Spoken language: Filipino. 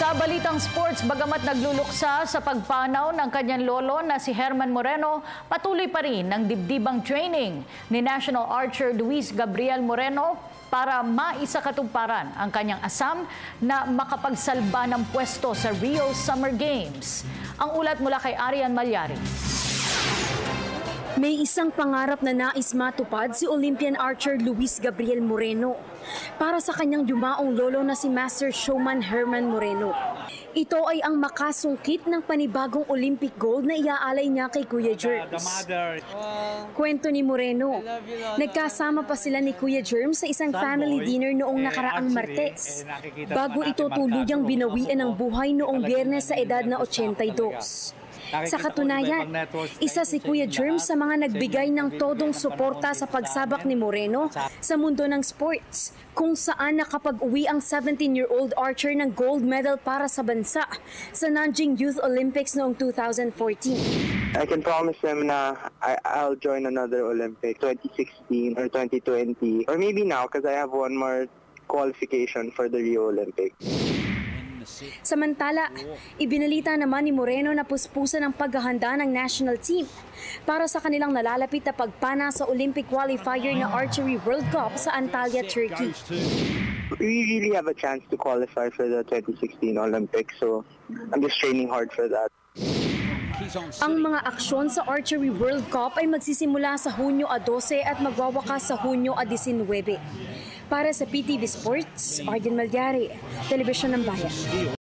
Sa balitang sports, bagamat nagluluksa sa pagpanaw ng kanyang lolo na si Herman Moreno, patuloy pa rin ang dibdibang training ni National Archer Luis Gabriel Moreno para maisakatuparan ang kanyang asam na makapagsalba ng pwesto sa Rio Summer Games. Ang ulat mula kay Arian Malyari. May isang pangarap na nais matupad si Olympian archer Luis Gabriel Moreno para sa kanyang yumaong lolo na si Master Showman Herman Moreno. Ito ay ang makasungkit ng panibagong Olympic gold na iaalay niya kay Kuya Germs. Kwento ni Moreno, nagkasama pa sila ni Kuya Germs sa isang family dinner noong nakaraang Martes, bago ito tuluyang binawian ng buhay noong Biyernes sa edad na 82. Sa katunayan, isa si Kuya Germs sa mga nagbigay ng todong suporta sa pagsabak ni Moreno sa mundo ng sports, kung saan nakapag-uwi ang 17-year-old archer ng gold medal para sa bansa sa Nanjing Youth Olympics noong 2014. I can promise them na I'll join another Olympic 2016 or 2020 or maybe now because I have one more qualification for the Rio Olympics. Samantala, ibinalita naman ni Moreno na puspusan ang paghahanda ng national team para sa kanilang nalalapit na pagpana sa Olympic qualifier na Archery World Cup sa Antalya, Turkey. We really have a chance to qualify for the 2016 Olympics, so I'm just training hard for that. Ang mga aksyon sa Archery World Cup ay magsisimula sa Hunyo 12 at magwawakas sa Hunyo 19. Para sa PTV Sports, Arian Malyari, Telebisyon ng Bayan.